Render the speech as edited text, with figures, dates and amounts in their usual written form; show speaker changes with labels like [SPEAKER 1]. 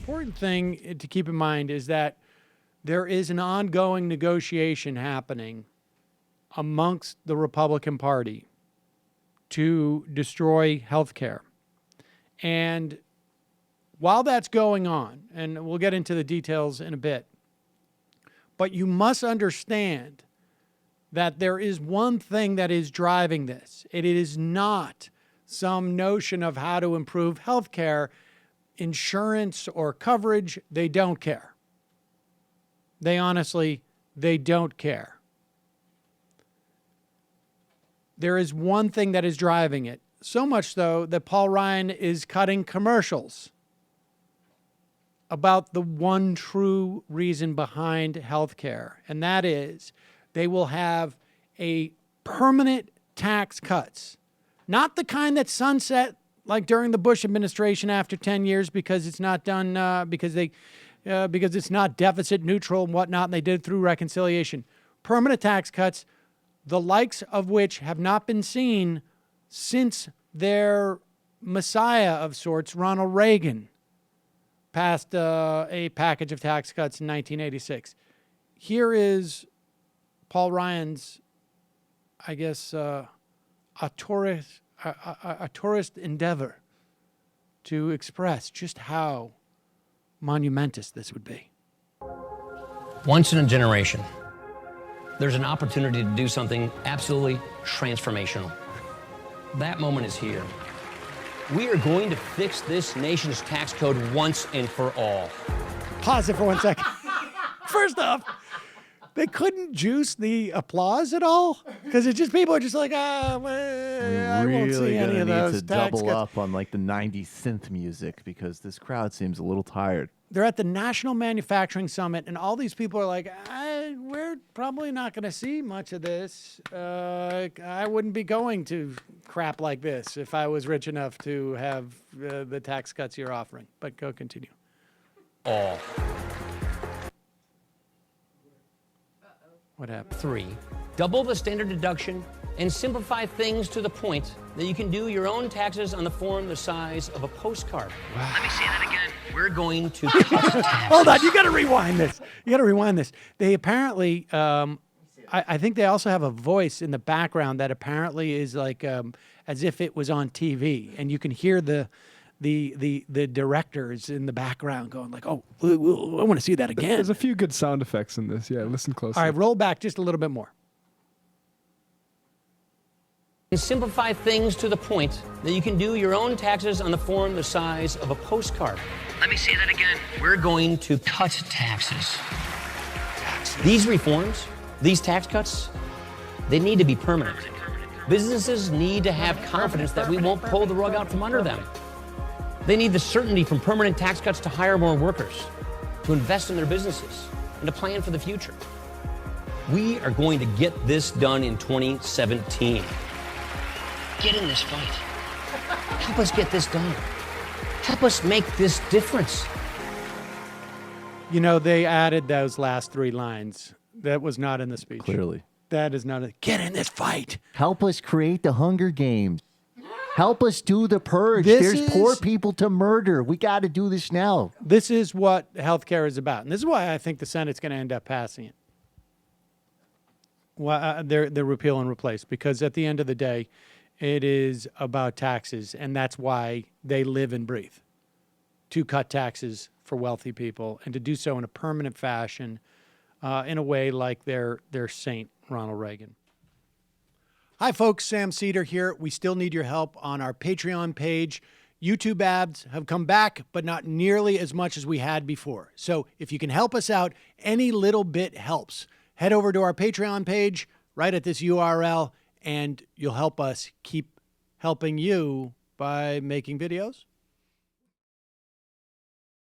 [SPEAKER 1] important thing to keep in mind is that there is an ongoing negotiation happening amongst the Republican Party to destroy health care. And while that's going on, and we'll get into the details in a bit, but you must understand that there is one thing that is driving this. It is not some notion of how to improve health care, insurance, or coverage. They don't care. They honestly, they don't care. There is one thing that is driving it. So much, though, that Paul Ryan is cutting commercials about the one true reason behind healthcare, and that is they will have a permanent tax cuts, not the kind that sunset like during the Bush administration after 10 years because it's not done because it's not deficit neutral and whatnot, and they did it through reconciliation. Permanent tax cuts, the likes of which have not been seen since their messiah of sorts, Ronald Reagan, passed a package of tax cuts in 1986. Here is Paul Ryan's, I guess, a tourist endeavor to express just how monumentous this would be.
[SPEAKER 2] Once in a generation, there's an opportunity to do something absolutely transformational. That moment is here. We are going to fix this nation's tax code once and for all.
[SPEAKER 1] Pause it for 1 second. First off, they couldn't juice the applause at all because it's just people are just like, I won't see any of those.
[SPEAKER 3] Need to double up on like the 90s synth music because this crowd seems a little tired.
[SPEAKER 1] They're at the National Manufacturing Summit, and all these people are like, we're probably not going to see much of this. I wouldn't be going to crap like this if I was rich enough to have the tax cuts you're offering. But go continue.
[SPEAKER 2] All.
[SPEAKER 1] What happened?
[SPEAKER 2] 3, double the standard deduction and simplify things to the point that you can do your own taxes on the form the size of a postcard. Wow. Let me say that again. We're going to cut taxes.
[SPEAKER 1] Hold on, you got to rewind this. They apparently, I think they also have a voice in the background that apparently is like as if it was on TV, and you can hear the directors in the background going like, oh, I want to see that again.
[SPEAKER 4] There's a few good sound effects in this. Yeah, listen closely.
[SPEAKER 1] All right, roll back just a little bit more.
[SPEAKER 2] And simplify things to the point that you can do your own taxes on the form the size of a postcard. Let me say that again. We're going to cut taxes. These reforms, these tax cuts, they need to be permanent. Businesses need to have confidence that we won't pull the rug out from under them. They need the certainty from permanent tax cuts to hire more workers, to invest in their businesses, and to plan for the future. We are going to get this done in 2017. Get in this fight. Help us get this done. Help us make this difference.
[SPEAKER 1] You know, they added those last 3 lines. That was not in the speech.
[SPEAKER 3] Clearly.
[SPEAKER 1] That is not get in this fight.
[SPEAKER 3] Help us create the Hunger Games. Help us do the purge. There's poor people to murder. We got to do this now.
[SPEAKER 1] This is what healthcare is about. And this is why I think the Senate's going to end up passing it. Well, they're repeal and replace, because at the end of the day, it is about taxes, and that's why they live and breathe, to cut taxes for wealthy people and to do so in a permanent fashion, in a way like their saint, Ronald Reagan. Hi, folks. Sam Seder here. We still need your help on our Patreon page. YouTube ads have come back, but not nearly as much as we had before. So if you can help us out, any little bit helps. Head over to our Patreon page right at this URL, and you'll help us keep helping you by making videos